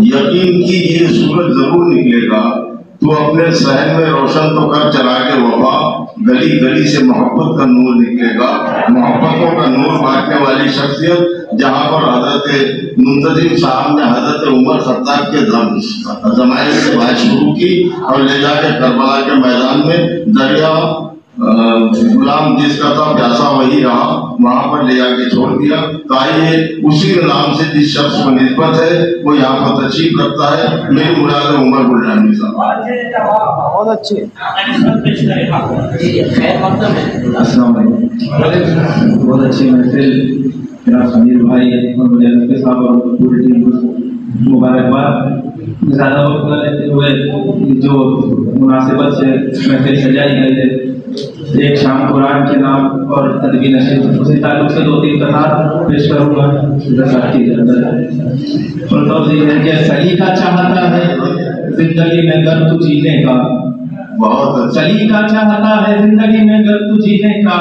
यकीन की ये सूरज जरूर निकलेगा, तो अपने शहर में रोशन तो कर चला के वफा, गली गली से मोहब्बत का नूर निकलेगा, मोहब्बतों का नूर बांटने वाली शख्सियत। जहाँ पर हजरत मुंतजिम साहब ने हजरत उमर खत्ताब के जमाने से बात शुरू की और ले जाके करबला के मैदान में दरिया गुलाम जिसका था प्यासा वही रहा, वहां पर ले जाके छोड़ दिया। तो आइए उसी नाम से जिस शख्स को निस्बत है वो यहाँ पर तशरीफ रखता है। मेरी मुराद उमर बुल्लानी साहब। बहुत अच्छे, बहुत अच्छी महफिल। मेरा समीर भाई और मुझे साहब और पूरी टीम को मुबारकबाद। ज़्यादा वक्त न लेते हुए जो मुनासिबत से महफिल सजाई गई है, एक शाम कुरान के नाम और अदबी नशीद उसी ताल्लुक से 2-3 कथार पेश करूँगा। सलीका चाहता है जिंदगी में गर तू जीने का, बहुत सलीका चाहता है जिंदगी में गर तू जीने का,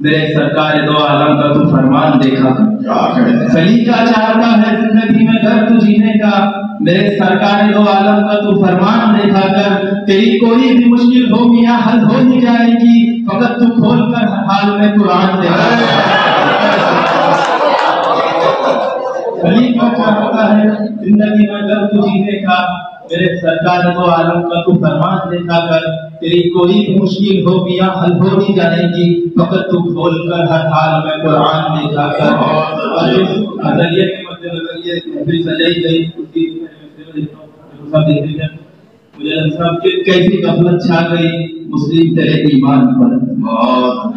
मेरे सरकार दो आलम का तू फरमान देखा कर। सलीका चाहता है जिंदगी में गर तू जीने का, मेरे सरकार दो आलम का तू फरमान देखा कर। तेरी कोई भी मुश्किल हो मियां हल हो ही जाएगी, फकत तू खोल कर हाल में कुरान देखा। सलीका चाहता है जिंदगी में गर तू जीने का, मेरे सरकार दो आलम का तू फरमान देखा कर। तेरी कोई भी मुश्किल हो मियां हल हो ही जाएगी, फकत तू खोल कर हर हाल में कुरान देखा कर। और इस नजरिए के मद्देनजर ये भी सजाई गई उसकी मुझे सब कैसी गफलत छा गई मुस्लिम तेरे ईमान पर,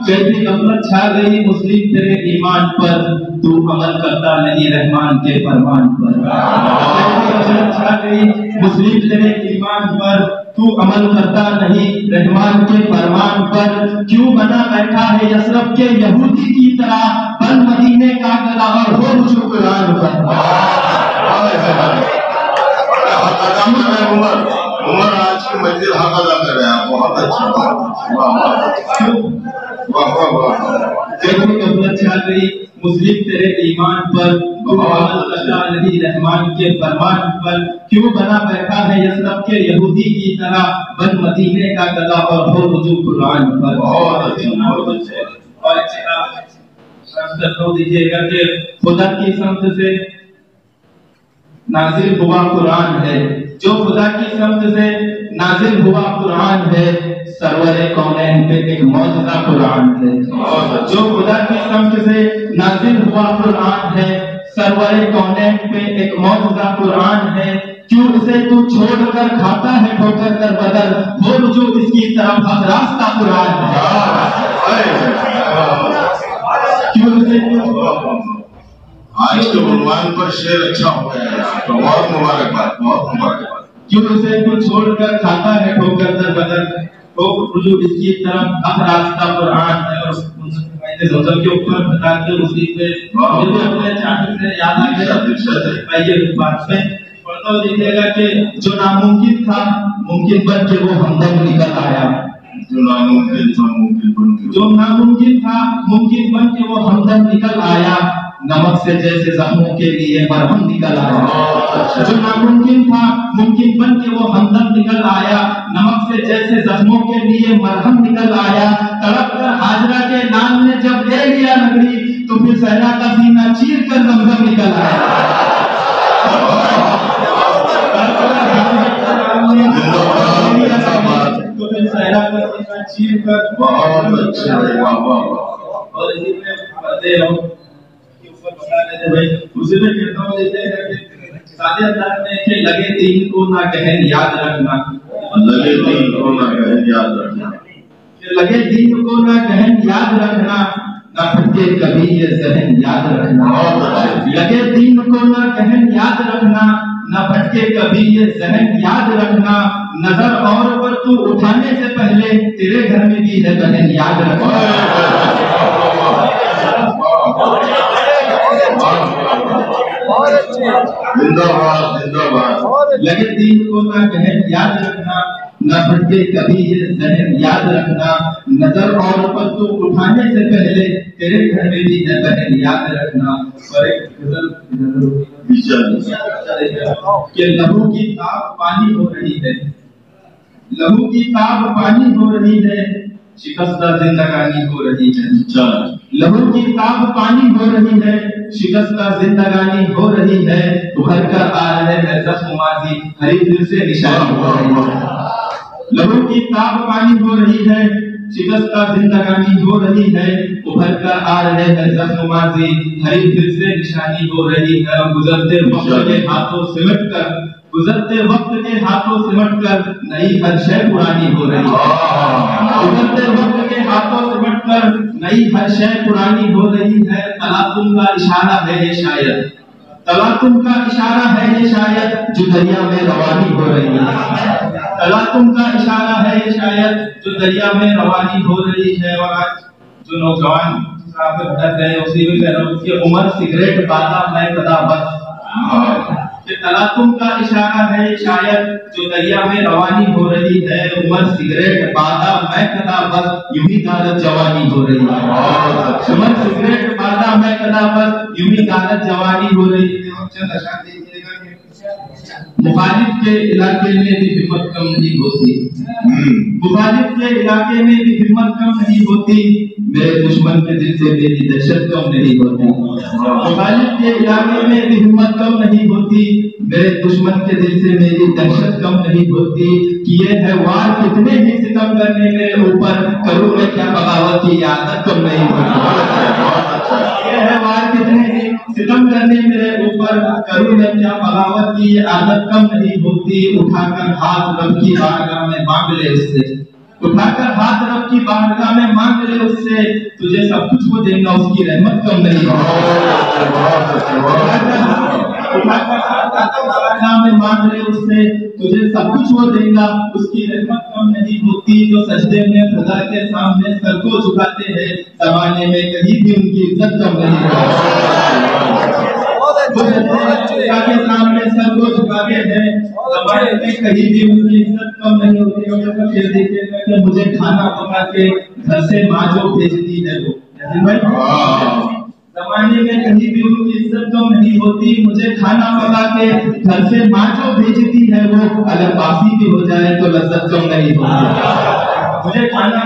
कैसी गफलत छा गई मुस्लिम तेरे ईमान पर, तू अमल करता नहीं रहमान के फरमान पर। कैसी गफलत छा गई मुस्लिम तेरे ईमान पर, तू अमल करता नहीं रहमान के फरमान पर। क्यों बना बैठा है यसरफ के यहूदी की तरह, बन मदीने का गला और हो रुजू कुरान पर। उमर आज की मस्जिद हक अदा कर रहा है, बहुत अच्छी मुस्लिम तेरे ईमान पर, नहीं रहमान के फरमान पर। क्यों बना बैठा है यसरफ के यहूदी की तरह, बन मदीने का गला और हो रुजू कुरान पर। बहुत अच्छे और दीजिएगा कि खुदा की समझ से नाजिल हुआ कुरान है, जो खुदा की समझ से नाजिल हुआ कुरान है, सरवरे कौनैन पे एक मौजज़ा कुरान है। जो खुदा की समझ से नाजिल हुआ कुरान है, सरवरे कौनैन पे एक मौजज़ा कुरान है। क्यों इसे तू छोड़कर खाता है ठोकर कर बदल, वो जो इसकी तरफ हक रास्ता कुरान है। क्यों इसे तू आज के उन्वान पर शेर अच्छा हो गया है, तो बहुत मुबारकबाद, बहुत मुबारकबाद। क्यों उसे तू छोड़कर खाता है ठोकर दर बदर, तो रुजू इसकी तरफ हक रास्ता कुरान है। और ज़मज़म के ऊपर बता के उसी पे मुझे अपने चाहत से याद आ गया। ये बात पे पढ़ता देखिएगा कि जो नामुमकिन था मुमकिन बन के वो हमदम निकल आया, जो नामुमकिन था मुमकिन बन के, जो नामुमकिन था मुमकिन बन के वो हमदम निकल आया। नमक से जैसे जख्मों के लिए मरहम निकल आया। जो नामुमकिन था मुमकिन बन के वो हमदम निकल आया, नमक से जैसे जख्मों के लिए मरहम निकल आया। तड़प कर हाजरा के नाम ने जब ले लिया नगरी, तो फिर सहरा का सीना चीर कर जमजम निकल आया। तो फिर सहरा का सीना चीर कर, बहुत अच्छे। और इसी में पढ़ते हो उसे में कहता हूँ सादे अंदाज में कि लगे दीन को ना गहन याद रखना, लगे दीन को ना गहन याद रखना, लगे दीन को ना गहन याद रखना, ना भटके कभी ये जहन याद रखना। लगे दीन को ना गहन याद रखना, ना भटके कभी ये जहन याद रखना। नजर और पर तू उठाने से पहले तेरे घर में भी है गहन याद रखना। जिंदाबाद जिंदाबाद। लगे दीन को ना गहन याद रखना, न भटके कभी ये जहन याद रखना। नजर और पर तू उठाने से पहले तेरे घर में भी है गहन याद रखना। और एक कि लहू की ताप पानी हो रही है, लहू की ताप पानी हो रही है, शिकस्ता जिंदगानी हो रही है। लहू की ताप पानी हो रही है, शिकस्ता जिंदगानी हो रही है, उभर कर आ रहे हैं जख्म माजी, हरी दिल से निशानी हो रही है। लहू की ताप पानी हो रही है, शिकस्ता जिंदगानी हो रही है, उभर कर आ रहे हैं जख्म माजी, हरी दिल से निशानी हो रही है। गुजरते वक्त के हाथों सिमट कर, गुजरते वक्त के हाथों सिमट कर नई हर शय पुरानी हो रही है। गुजरते वक्त के हाथों सिमट कर नई हर शय पुरानी हो रही है। तलातुम का इशारा है ये शायद, तलातुम का इशारा है ये शायद, जो दरिया में रवानी हो रही है। तलातुम का इशारा है ये शायद, जो दरिया में रवानी हो रही है। और आज जो नौजवान भटक रहे हैं उसी में कह रहा हूं कि उम्र सिगरेट बाधा मैं कदा बस, कि तलातुम का इशारा है शायद, जो दरिया में रवानी हो रही है। उम्र सिगरेट बाधा मैं कदा बस, यूं ही गारत जवानी हो रही है। उम्र सिगरेट बाधा मैं कदा बस, यूं ही गारत जवानी हो रही है। चंद अशआर देखिएगा कि मुखालिफ के इलाके में भी हिम्मत कम नहीं होती, मुखालिफ के इलाके में भी हिम्मत कम नहीं होती, मेरे दुश्मन के दिल से मेरी दहशत कम नहीं होती। मुखालिफ के इलाके में भी हिम्मत कम नहीं होती, मेरे दुश्मन के दिल से मेरी दहशत कम नहीं होती। किए है वार कितने ही सितम करने मेरे ऊपर, करूं मैं क्या बगावत की आदत कम नहीं होती। किए है वार कितने ही सितम करने मेरे ऊपर, करूं मैं क्या बगावत की आदत कम नहीं होती। उठाकर हाथ रब की बारगाह में मांग ले उससे, उठाकर हाथ रब की बारगाह में मांग ले उससे, तुझे सब कुछ वो देगा उसकी रहमत कम नहीं होती। उठाकर हाथ रब की बारगाह में मांग ले उससे, तुझे सब कुछ वो देगा उसकी रहमत कम नहीं होती। जो सजदे में खुदा के सामने सर को झुकाते हैं, जमाने में कहीं भी उनकी इज्जत कम नहीं होती। के सामने सर को झुकाते हैं, जमाने में कहीं भी उनकी इज्जत कम नहीं होती। फिर देखिएगा कि मुझे खाना पका के घर से माँ जो भेजती है वो, जमाने में कहीं भी उनकी इज्जत कम नहीं होती। मुझे खाना पका के घर से माँ जो भेजती है वो, अगर बासी भी हो जाए तो लज्जत कम नहीं होती। मुझे खाना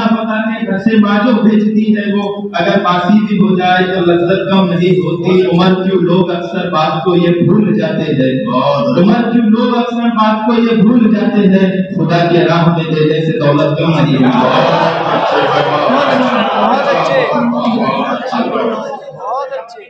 पका के घर से माँ जो भेजती है वो, अगर बासी भी हो जाए तो लज्जत कम नहीं होती। उम्र क्यों लोग अक्सर बात को ये भूल जाते हैं, उम्र क्यों लोग अक्सर बात को ये भूल जाते हैं, खुदा के राह में देने से दौलत कम नहीं होती। बहुत अच्छे, बहुत अच्छे।